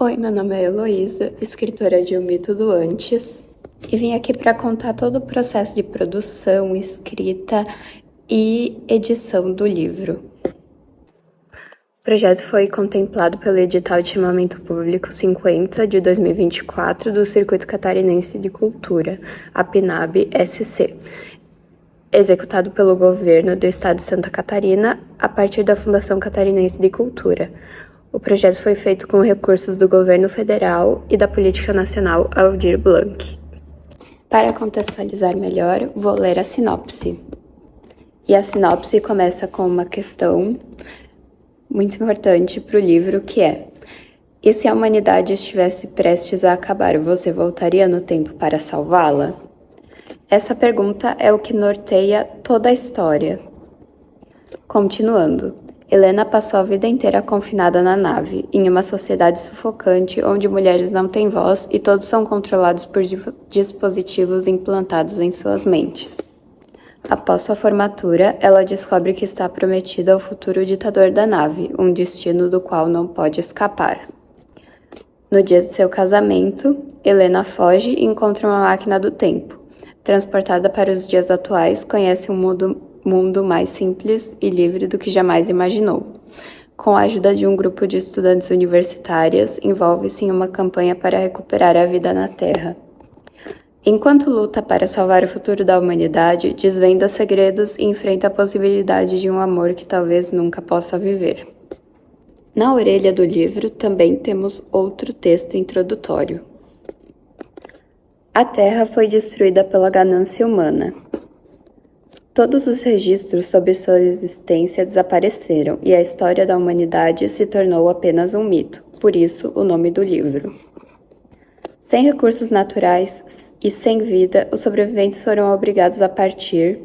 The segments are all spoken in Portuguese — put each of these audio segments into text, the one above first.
Oi, meu nome é Heloísa, escritora de O Mito do Antes, e vim aqui para contar todo o processo de produção, escrita e edição do livro. O projeto foi contemplado pelo edital de chamamento público 50 de 2024 do Circuito Catarinense de Cultura, a PNAB-SC, executado pelo governo do estado de Santa Catarina a partir da Fundação Catarinense de Cultura. O projeto foi feito com recursos do governo federal e da Política Nacional Aldir Blanc. Para contextualizar melhor, vou ler a sinopse. E a sinopse começa com uma questão muito importante para o livro, que é: e se a humanidade estivesse prestes a acabar, você voltaria no tempo para salvá-la? Essa pergunta é o que norteia toda a história. Continuando. Helena passou a vida inteira confinada na nave, em uma sociedade sufocante onde mulheres não têm voz e todos são controlados por dispositivos implantados em suas mentes. Após sua formatura, ela descobre que está prometida ao futuro ditador da nave, um destino do qual não pode escapar. No dia de seu casamento, Helena foge e encontra uma máquina do tempo. Transportada para os dias atuais, conhece um mundo mais simples e livre do que jamais imaginou. Com a ajuda de um grupo de estudantes universitárias, envolve-se em uma campanha para recuperar a vida na Terra. Enquanto luta para salvar o futuro da humanidade, desvenda segredos e enfrenta a possibilidade de um amor que talvez nunca possa viver. Na orelha do livro também temos outro texto introdutório. A Terra foi destruída pela ganância humana. Todos os registros sobre sua existência desapareceram e a história da humanidade se tornou apenas um mito, por isso o nome do livro. Sem recursos naturais e sem vida, os sobreviventes foram obrigados a partir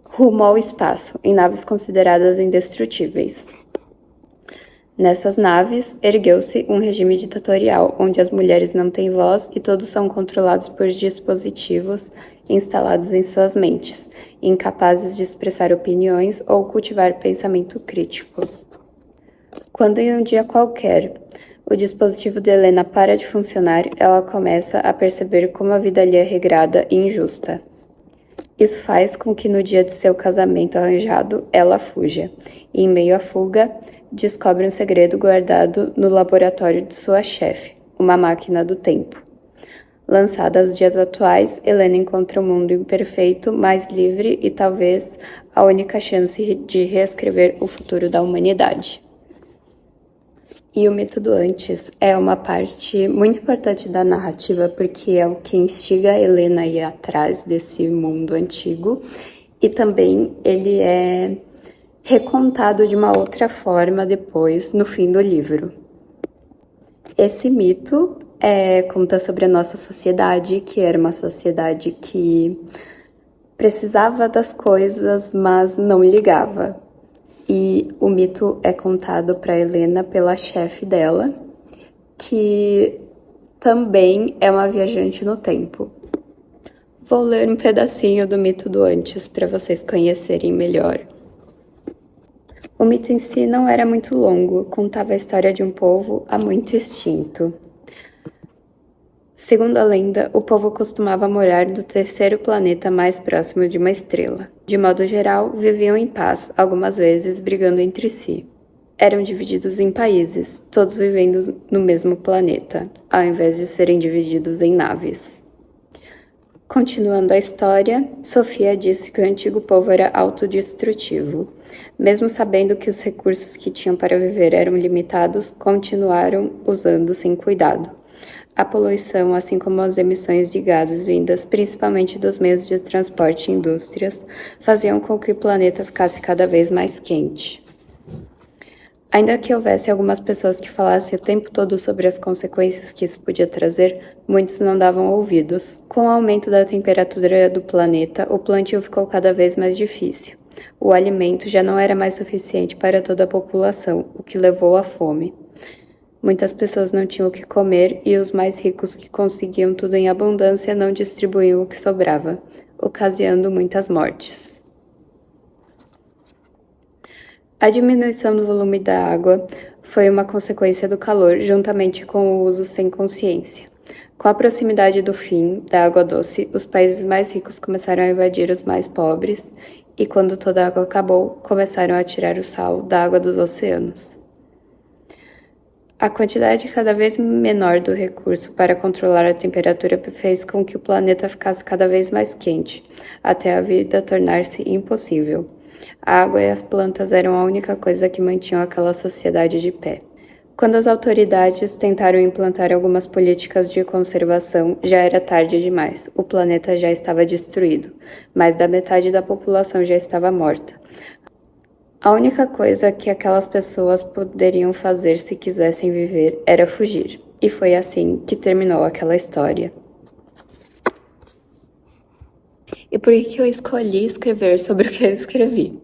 rumo ao espaço, em naves consideradas indestrutíveis. Nessas naves, ergueu-se um regime ditatorial, onde as mulheres não têm voz e todos são controlados por dispositivos instalados em suas mentes, incapazes de expressar opiniões ou cultivar pensamento crítico. Quando em um dia qualquer, o dispositivo de Helena para de funcionar, ela começa a perceber como a vida lhe é regrada e injusta. Isso faz com que no dia de seu casamento arranjado, ela fuja, e em meio à fuga, descobre um segredo guardado no laboratório de sua chefe, uma máquina do tempo. Lançada aos dias atuais, Helena encontra um mundo imperfeito, mais livre e talvez a única chance de reescrever o futuro da humanidade. E o mito do antes é uma parte muito importante da narrativa porque é o que instiga a Helena a ir atrás desse mundo antigo e também ele é recontado de uma outra depois, no fim do livro. Esse mito conta sobre a nossa sociedade, que era uma sociedade que precisava das coisas, mas não ligava. E o mito é contado para Helena pela chefe dela, que também é uma viajante no tempo. Vou ler um pedacinho do mito do antes para vocês conhecerem melhor. O mito em si não era muito longo, contava a história de um povo há muito extinto. Segundo a lenda, o povo costumava morar no terceiro planeta mais próximo de uma estrela. De modo geral, viviam em paz, algumas vezes brigando entre si. Eram divididos em países, todos vivendo no mesmo planeta, ao invés de serem divididos em naves. Continuando a história, Sofia disse que o antigo povo era autodestrutivo. Mesmo sabendo que os recursos que tinham para viver eram limitados, continuaram usando sem cuidado. A poluição, assim como as emissões de gases vindas principalmente dos meios de transporte e indústrias, faziam com que o planeta ficasse cada vez mais quente. Ainda que houvesse algumas pessoas que falassem o tempo todo sobre as consequências que isso podia trazer, muitos não davam ouvidos. Com o aumento da temperatura do planeta, o plantio ficou cada vez mais difícil. O alimento já não era mais suficiente para toda a população, o que levou à fome. Muitas pessoas não tinham o que comer e os mais ricos que conseguiam tudo em abundância não distribuíam o que sobrava, ocasionando muitas mortes. A diminuição do volume da água, foi uma consequência do calor, juntamente com o uso sem consciência. Com a proximidade do fim da água doce, os países mais ricos começaram a invadir os mais pobres, e quando toda a água acabou, começaram a tirar o sal da água dos oceanos. A quantidade cada vez menor do recurso para controlar a temperatura fez com que o planeta ficasse cada vez mais quente, até a vida tornar-se impossível. A água e as plantas eram a única coisa que mantinham aquela sociedade de pé. Quando as autoridades tentaram implantar algumas políticas de conservação, já era tarde demais. O planeta já estava destruído. Mais da metade da população já estava morta. A única coisa que aquelas pessoas poderiam fazer se quisessem viver era fugir. E foi assim que terminou aquela história. E por que eu escolhi escrever sobre o que eu escrevi?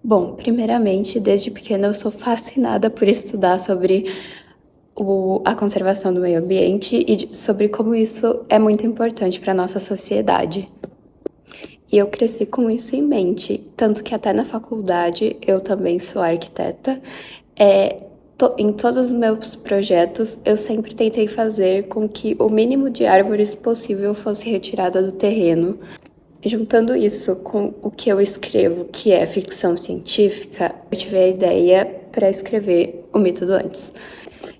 Bom, primeiramente, desde pequena eu sou fascinada por estudar sobre a conservação do meio ambiente e sobre como isso é muito importante para a nossa sociedade. E eu cresci com isso em mente, tanto que até na faculdade eu também sou arquiteta. Em todos os meus projetos eu sempre tentei fazer com que o mínimo de árvores possível fosse retirada do terreno. Juntando isso com o que eu escrevo, que é ficção científica, eu tive a ideia para escrever O Mito do Antes.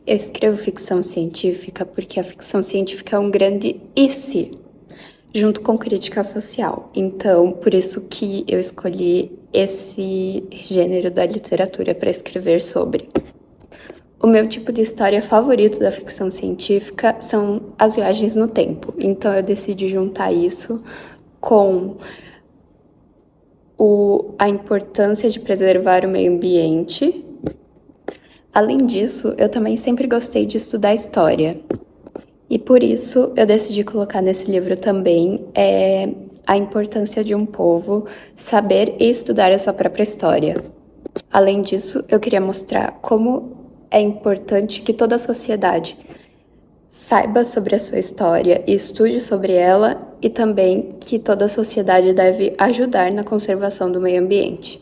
Eu escrevo ficção científica porque a ficção científica é um grande e se, junto com crítica social. Então, por isso que eu escolhi esse gênero da literatura para escrever sobre. O meu tipo de história favorito da ficção científica são as viagens no tempo. Então, eu decidi juntar isso com a importância de preservar o meio ambiente. Além disso, eu também sempre gostei de estudar história. E por isso eu decidi colocar nesse livro também a importância de um povo saber e estudar a sua própria história. Além disso, eu queria mostrar como é importante que toda a sociedade saiba sobre a sua história e estude sobre ela, e também que toda a sociedade deve ajudar na conservação do meio ambiente.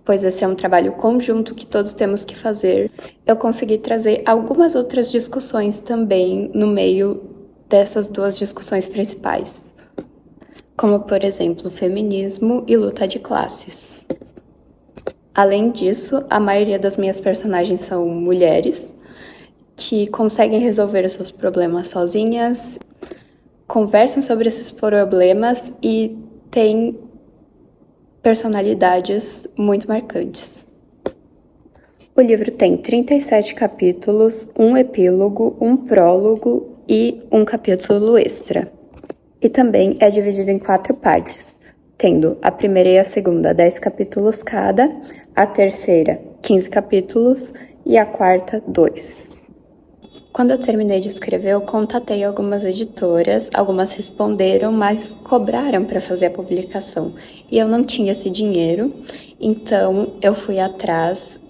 Pois esse é um trabalho conjunto que todos temos que fazer. Eu consegui trazer algumas outras discussões também no meio dessas duas discussões principais, como, por exemplo, feminismo e luta de classes. Além disso, a maioria das minhas personagens são mulheres que conseguem resolver os seus problemas sozinhas, conversam sobre esses problemas e têm personalidades muito marcantes. O livro tem 37 capítulos, um epílogo, um prólogo e um capítulo extra. E também é dividido em 4 partes, tendo a primeira e a segunda 10 capítulos cada, a terceira 15 capítulos e a quarta 2. Quando eu terminei de escrever, eu contatei algumas editoras, algumas responderam, mas cobraram para fazer a publicação. E eu não tinha esse dinheiro, então eu fui atrás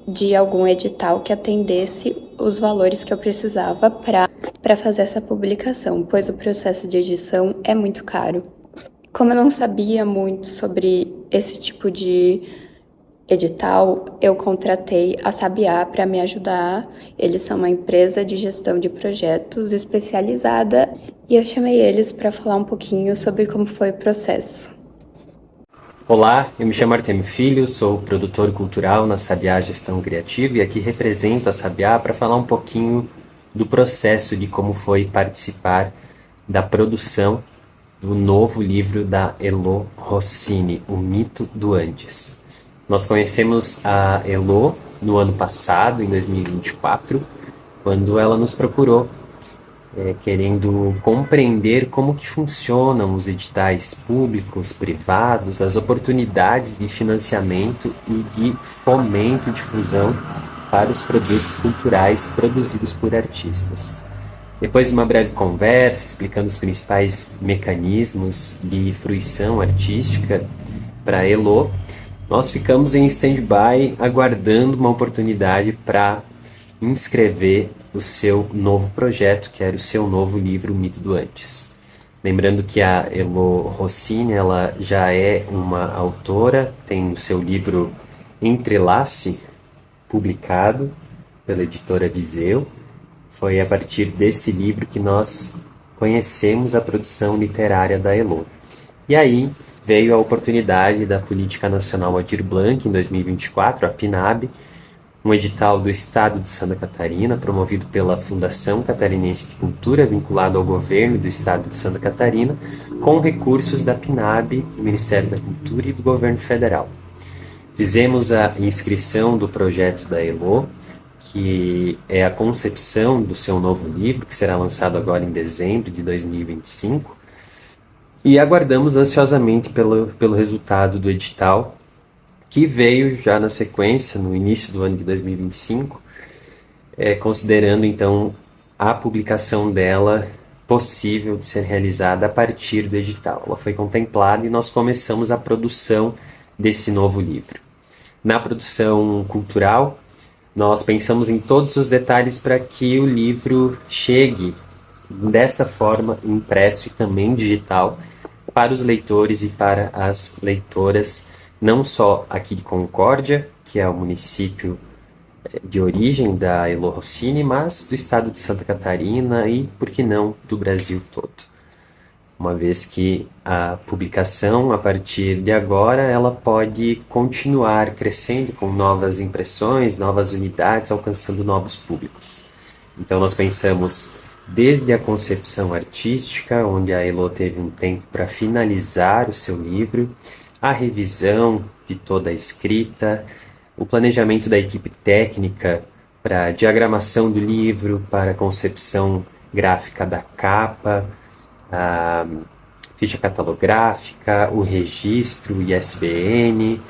de algum edital que atendesse os valores que eu precisava para fazer essa publicação, pois o processo de edição é muito caro. Como eu não sabia muito sobre esse tipo de edital, eu contratei a Sabiá para me ajudar. Eles são uma empresa de gestão de projetos especializada e eu chamei eles para falar um pouquinho sobre como foi o processo. Olá, eu me chamo Artemio Filho, sou produtor cultural na Sabiá Gestão Criativa e aqui represento a Sabiá para falar um pouquinho do processo de como foi participar da produção do novo livro da Elo Rossini, O Mito do Antes. Nós conhecemos a Elo no ano passado, em 2024, quando ela nos procurou, querendo compreender como que funcionam os editais públicos, privados, as oportunidades de financiamento e de fomento e difusão para os produtos culturais produzidos por artistas. Depois de uma breve conversa, explicando os principais mecanismos de fruição artística para a Elo, nós ficamos em stand-by aguardando uma oportunidade para inscrever o seu novo projeto, que era o seu novo livro, O Mito do Antes. Lembrando que a Elo Rossini, ela já é uma autora, tem o seu livro Entrelace, publicado pela editora Viseu. Foi a partir desse livro que nós conhecemos a produção literária da Elô. E aí veio a oportunidade da Política Nacional Aldir Blanc, em 2024, a PNAB, um edital do Estado de Santa Catarina, promovido pela Fundação Catarinense de Cultura, vinculado ao governo do Estado de Santa Catarina, com recursos da PNAB, do Ministério da Cultura e do Governo Federal. Fizemos a inscrição do projeto da Elô, que é a concepção do seu novo livro, que será lançado agora em dezembro de 2025, e aguardamos ansiosamente pelo resultado do edital, que veio já na sequência, no início do ano de 2025, considerando então a publicação dela possível de ser realizada a partir do edital. Ela foi contemplada e nós começamos a produção desse novo livro. Na produção cultural, nós pensamos em todos os detalhes para que o livro chegue dessa forma, impresso e também digital, para os leitores e para as leitoras, não só aqui de Concórdia, que é o município de origem da Elô Rossini, mas do estado de Santa Catarina e, por que não, do Brasil todo. Uma vez que a publicação, a partir de agora, ela pode continuar crescendo com novas impressões, novas unidades, alcançando novos públicos. Então nós pensamos desde a concepção artística, onde a Elô teve um tempo para finalizar o seu livro, a revisão de toda a escrita, o planejamento da equipe técnica para a diagramação do livro, para a concepção gráfica da capa, a ficha catalográfica, o registro ISBN,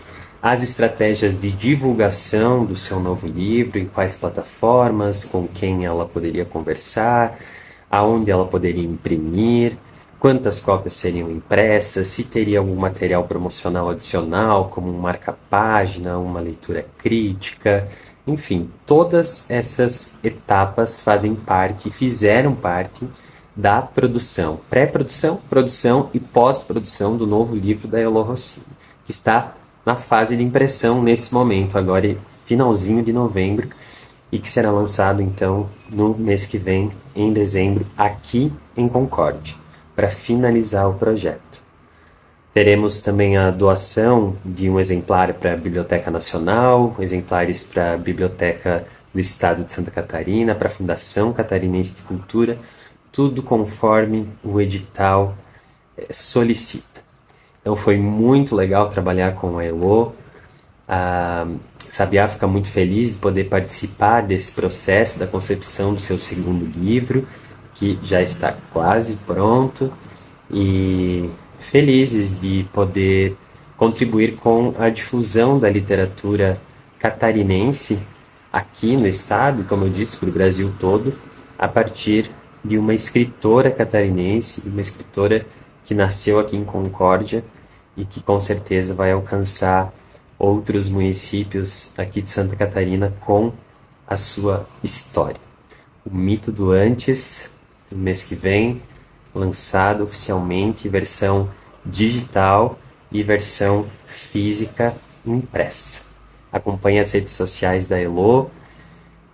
as estratégias de divulgação do seu novo livro, em quais plataformas, com quem ela poderia conversar, aonde ela poderia imprimir, quantas cópias seriam impressas, se teria algum material promocional adicional, como um marca-página, uma leitura crítica, enfim, todas essas etapas fazem parte, fizeram parte da produção, pré-produção, produção e pós-produção do novo livro da Elô Rossini, que está na fase de impressão nesse momento, agora finalzinho de novembro, e que será lançado então no mês que vem, em dezembro, aqui em Concórdia, para finalizar o projeto. Teremos também a doação de um exemplar para a Biblioteca Nacional, exemplares para a Biblioteca do Estado de Santa Catarina, para a Fundação Catarinense de Cultura, tudo conforme o edital solicita. Então foi muito legal trabalhar com a Elô. A Sabiá fica muito feliz de poder participar desse processo da concepção do seu segundo livro, que já está quase pronto, e felizes de poder contribuir com a difusão da literatura catarinense aqui no estado, como eu disse, para o Brasil todo, a partir de uma escritora catarinense, uma escritora que nasceu aqui em Concórdia e que com certeza vai alcançar outros municípios aqui de Santa Catarina com a sua história. O Mito do Antes, no mês que vem, lançado oficialmente, versão digital e versão física impressa. Acompanhe as redes sociais da Elô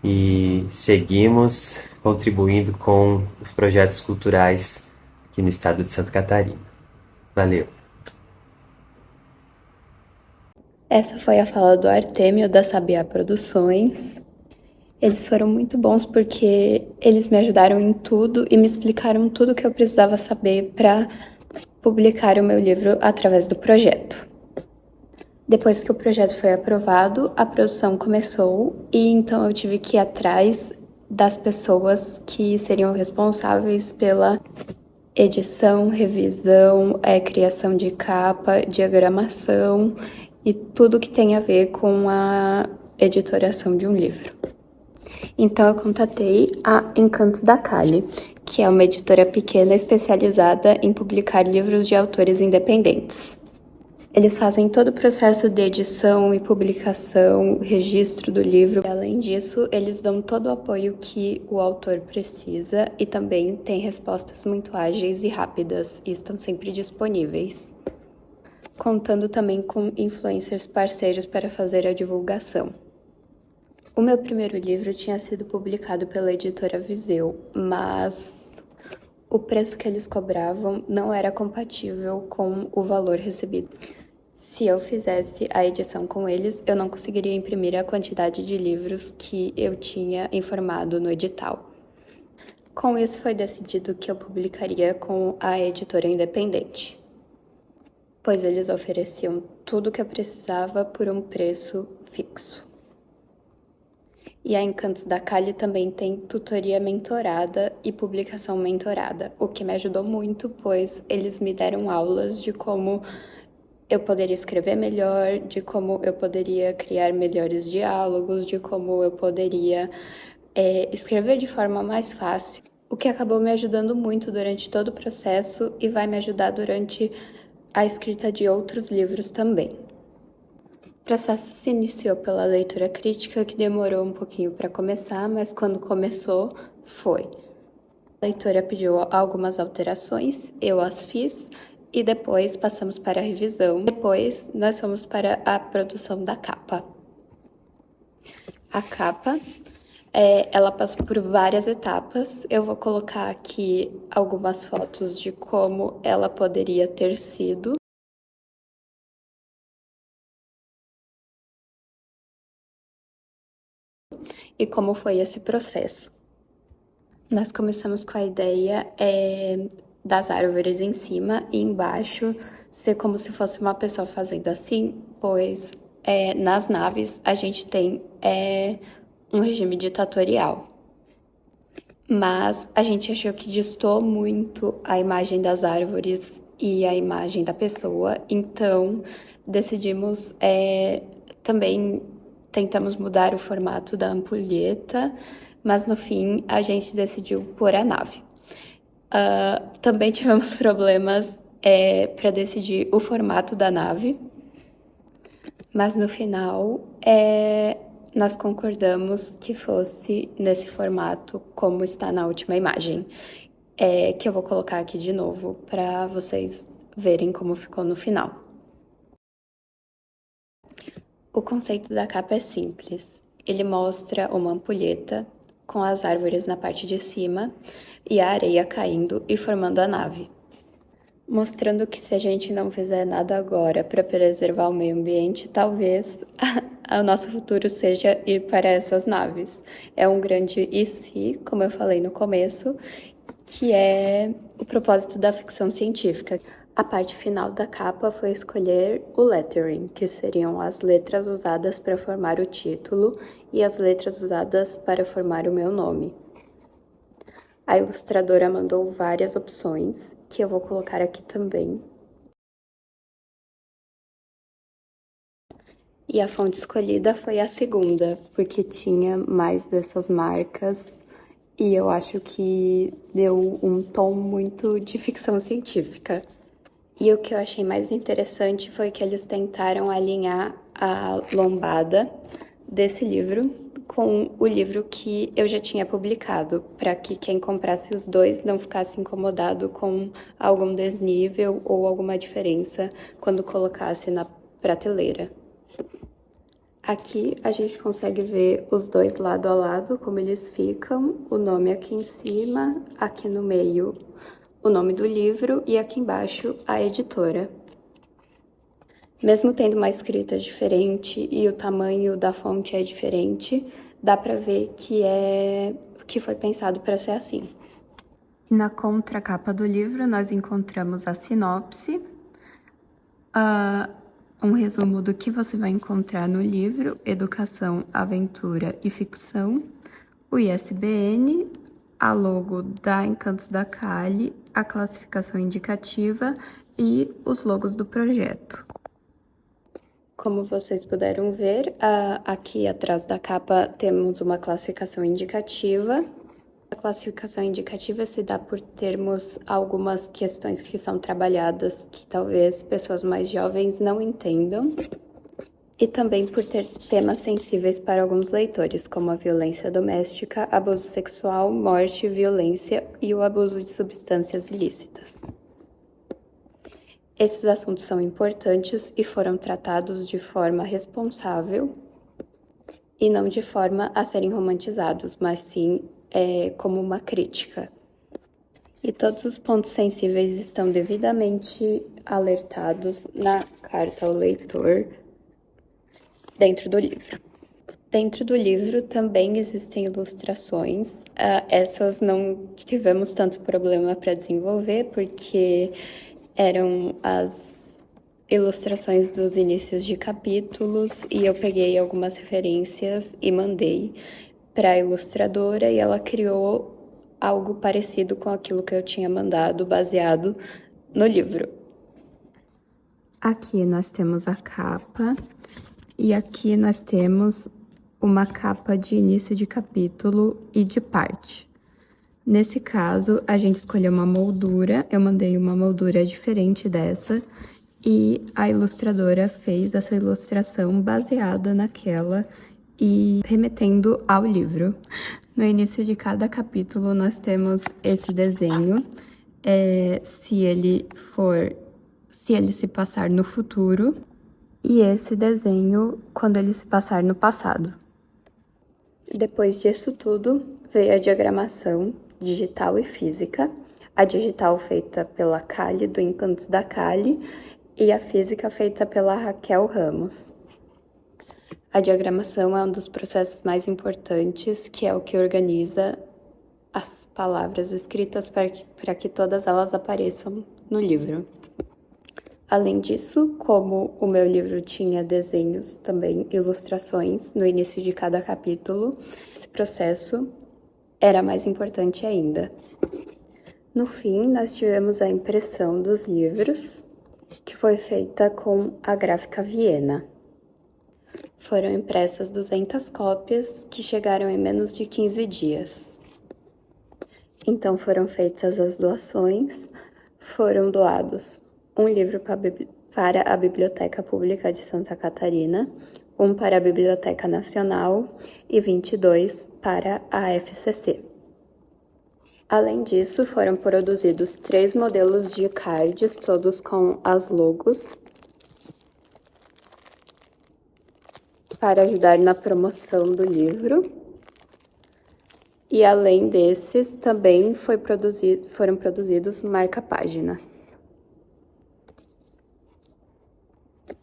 e seguimos contribuindo com os projetos culturais aqui no estado de Santa Catarina. Valeu! Essa foi a fala do Artêmio da Sabiá Produções. Eles foram muito bons porque eles me ajudaram em tudo e me explicaram tudo que eu precisava saber para publicar o meu livro através do projeto. Depois que o projeto foi aprovado, a produção começou e então eu tive que ir atrás das pessoas que seriam responsáveis pela edição, revisão, criação de capa, diagramação e tudo que tem a ver com a editoração de um livro. Então eu contatei a Encantos da Cali, que é uma editora pequena especializada em publicar livros de autores independentes. Eles fazem todo o processo de edição e publicação, registro do livro. Além disso, eles dão todo o apoio que o autor precisa e também têm respostas muito ágeis e rápidas e estão sempre disponíveis, contando também com influencers parceiros para fazer a divulgação. O meu primeiro livro tinha sido publicado pela editora Viseu, mas o preço que eles cobravam não era compatível com o valor recebido. Se eu fizesse a edição com eles, eu não conseguiria imprimir a quantidade de livros que eu tinha informado no edital. Com isso, foi decidido que eu publicaria com a editora independente, pois eles ofereciam tudo o que eu precisava por um preço fixo. E a Encantos da Calli também tem tutoria mentorada e publicação mentorada, o que me ajudou muito, pois eles me deram aulas de como eu poderia escrever melhor, de como eu poderia criar melhores diálogos, de como eu poderia escrever de forma mais fácil, o que acabou me ajudando muito durante todo o processo e vai me ajudar durante a escrita de outros livros também. O processo se iniciou pela leitura crítica, que demorou um pouquinho para começar, mas quando começou, foi. A leitora pediu algumas alterações, eu as fiz, e depois passamos para a revisão. Depois, nós fomos para a produção da capa. A capa, ela passou por várias etapas. Eu vou colocar aqui algumas fotos de como ela poderia ter sido. E como foi esse processo. Nós começamos com a ideia das árvores em cima e embaixo ser como se fosse uma pessoa fazendo assim, pois nas naves a gente tem um regime ditatorial. Mas a gente achou que destoou muito a imagem das árvores e a imagem da pessoa, então decidimos também tentamos mudar o formato da ampulheta, mas no fim a gente decidiu pôr a nave. Também tivemos problemas para decidir o formato da nave, mas no final nós concordamos que fosse nesse formato como está na última imagem, que eu vou colocar aqui de novo para vocês verem como ficou no final. O conceito da capa é simples. Ele mostra uma ampulheta com as árvores na parte de cima e a areia caindo e formando a nave, mostrando que se a gente não fizer nada agora para preservar o meio ambiente, talvez o nosso futuro seja ir para essas naves. É um grande e se, como eu falei no começo, que é o propósito da ficção científica. A parte final da capa foi escolher o lettering, que seriam as letras usadas para formar o título e as letras usadas para formar o meu nome. A ilustradora mandou várias opções, que eu vou colocar aqui também. E a fonte escolhida foi a segunda, porque tinha mais dessas marcas e eu acho que deu um tom muito de ficção científica. E o que eu achei mais interessante foi que eles tentaram alinhar a lombada desse livro com o livro que eu já tinha publicado, para que quem comprasse os dois não ficasse incomodado com algum desnível ou alguma diferença quando colocasse na prateleira. Aqui a gente consegue ver os dois lado a lado, como eles ficam, o nome aqui em cima, aqui no meio o nome do livro e aqui embaixo a editora. Mesmo tendo uma escrita diferente e o tamanho da fonte é diferente, dá para ver que foi pensado para ser assim. Na contracapa do livro nós encontramos a sinopse, um resumo do que você vai encontrar no livro, educação, aventura e ficção, o ISBN, a logo da Encantos da Calli, a classificação indicativa e os logos do projeto. Como vocês puderam ver, aqui atrás da capa temos uma classificação indicativa. A classificação indicativa se dá por termos algumas questões que são trabalhadas que talvez pessoas mais jovens não entendam. E também por ter temas sensíveis para alguns leitores, como a violência doméstica, abuso sexual, morte, violência e o abuso de substâncias ilícitas. Esses assuntos são importantes e foram tratados de forma responsável e não de forma a serem romantizados, mas sim como uma crítica. E todos os pontos sensíveis estão devidamente alertados na carta ao leitor dentro do livro. Dentro do livro também existem ilustrações. Essas não tivemos tanto problema para desenvolver, porque eram as ilustrações dos inícios de capítulos e eu peguei algumas referências e mandei para a ilustradora e ela criou algo parecido com aquilo que eu tinha mandado, baseado no livro. Aqui nós temos a capa e aqui nós temos uma capa de início de capítulo e de parte. Nesse caso, a gente escolheu uma moldura, eu mandei uma moldura diferente dessa, e a ilustradora fez essa ilustração baseada naquela e remetendo ao livro. No início de cada capítulo, nós temos esse desenho, se ele se passar no futuro, e esse desenho quando ele se passar no passado. Depois disso tudo, veio a diagramação digital e física, a digital feita pela Kali, do Encantos da Kali, e a física feita pela Raquel Ramos. A diagramação é um dos processos mais importantes, que é o que organiza as palavras escritas para que todas elas apareçam no livro. Além disso, como o meu livro tinha desenhos, também ilustrações no início de cada capítulo, esse processo era mais importante ainda. No fim, nós tivemos a impressão dos livros, que foi feita com a gráfica Viena. Foram impressas 200 cópias, que chegaram em menos de 15 dias. Então foram feitas as doações, foram doados um livro para a Biblioteca Pública de Santa Catarina, um para a Biblioteca Nacional e 22 para a FCC. Além disso, foram produzidos 3 modelos de cards, todos com as logos, para ajudar na promoção do livro. E além desses, também foram produzidos marca-páginas.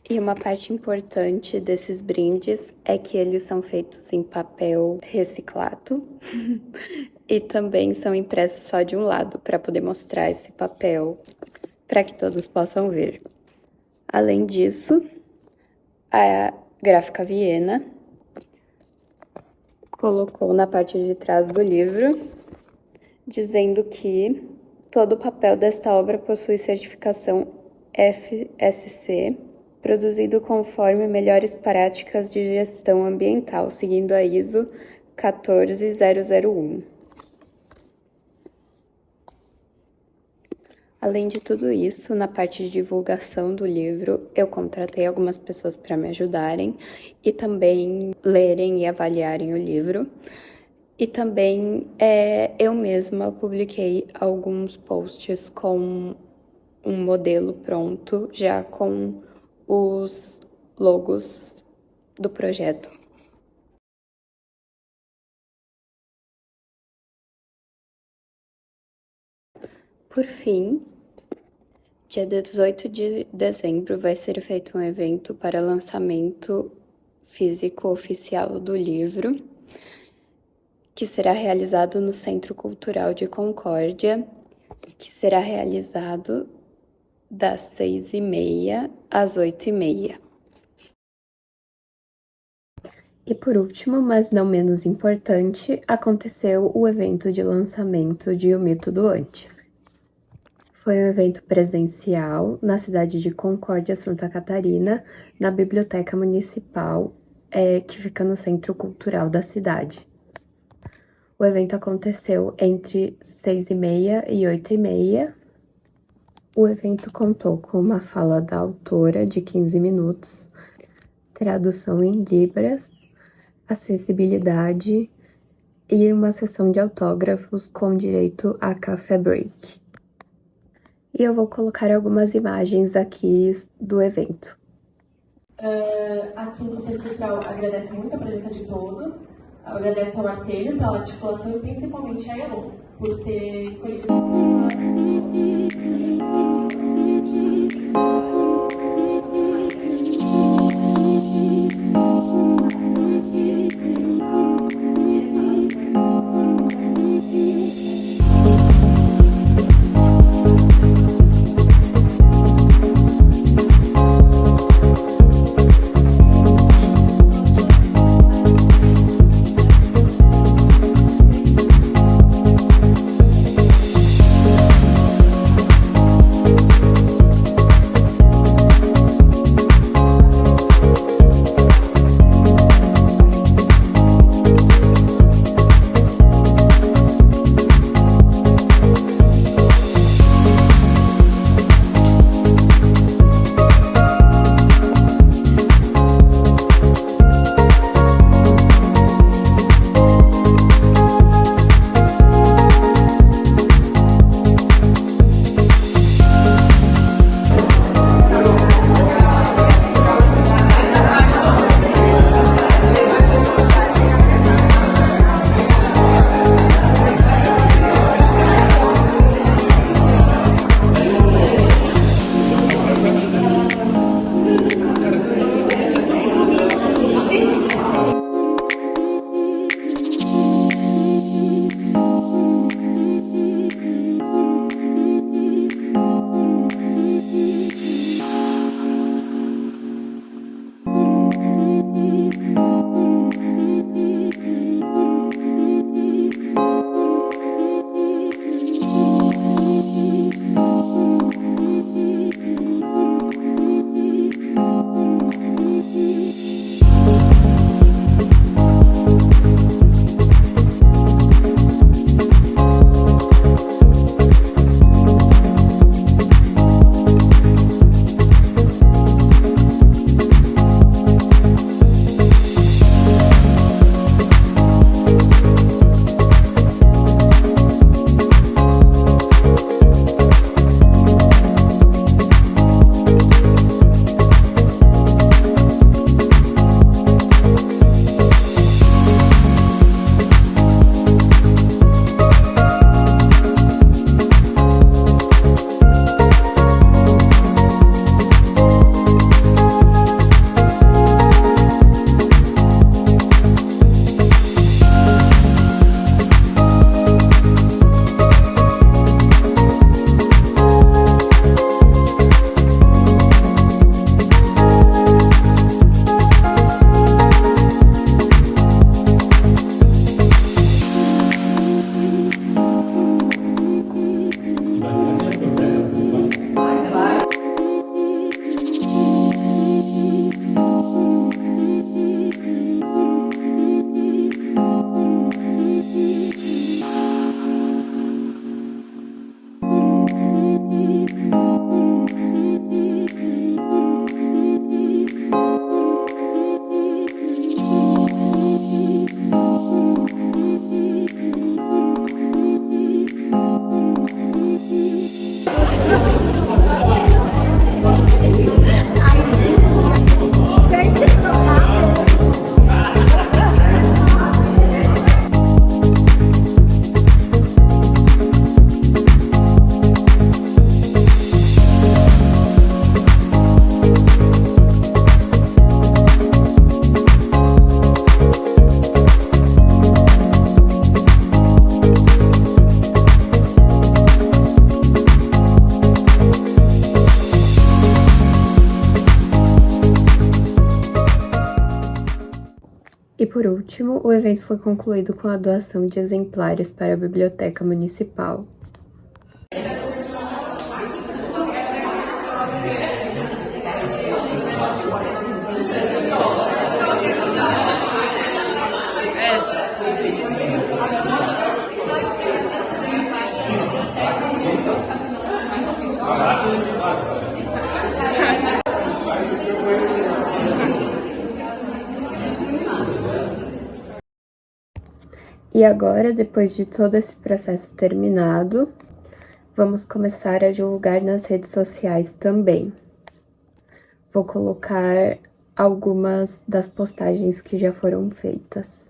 E uma parte importante desses brindes é que eles são feitos em papel reciclado e também são impressos só de um lado, para poder mostrar esse papel para que todos possam ver. Além disso, a gráfica Viena colocou na parte de trás do livro, dizendo que todo o papel desta obra possui certificação FSC, produzido conforme melhores práticas de gestão ambiental, seguindo a ISO 14001. Além de tudo isso, na parte de divulgação do livro, eu contratei algumas pessoas para me ajudarem e também lerem e avaliarem o livro. E também eu mesma publiquei alguns posts com um modelo pronto, já com os logos do projeto. Por fim, dia 18 de dezembro vai ser feito um evento para lançamento físico oficial do livro, que será realizado no Centro Cultural de Concórdia, que será realizado das 6h30 às 8h30. E por último, mas não menos importante, aconteceu o evento de lançamento de O Mito do Antes. Foi um evento presencial na cidade de Concórdia, Santa Catarina, na Biblioteca Municipal, que fica no Centro Cultural da cidade. O evento aconteceu entre 6h30 e 8h30. O evento contou com uma fala da autora de 15 minutos, tradução em Libras, acessibilidade e uma sessão de autógrafos com direito a café break. E eu vou colocar algumas imagens aqui do evento. Aqui no Conselho Cultural agradece muito a presença de todos, agradece ao Artêmio pela articulação e principalmente a Elon por ter escolhido. E por último, o evento foi concluído com a doação de exemplares para a Biblioteca Municipal. E agora, depois de todo esse processo terminado, vamos começar a divulgar nas redes sociais também. Vou colocar algumas das postagens que já foram feitas.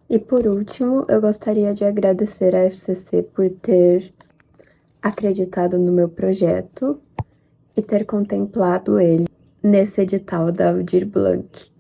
E por último, eu gostaria de agradecer à FCC por ter acreditado no meu projeto e ter contemplado ele nesse edital da Aldir Blanc.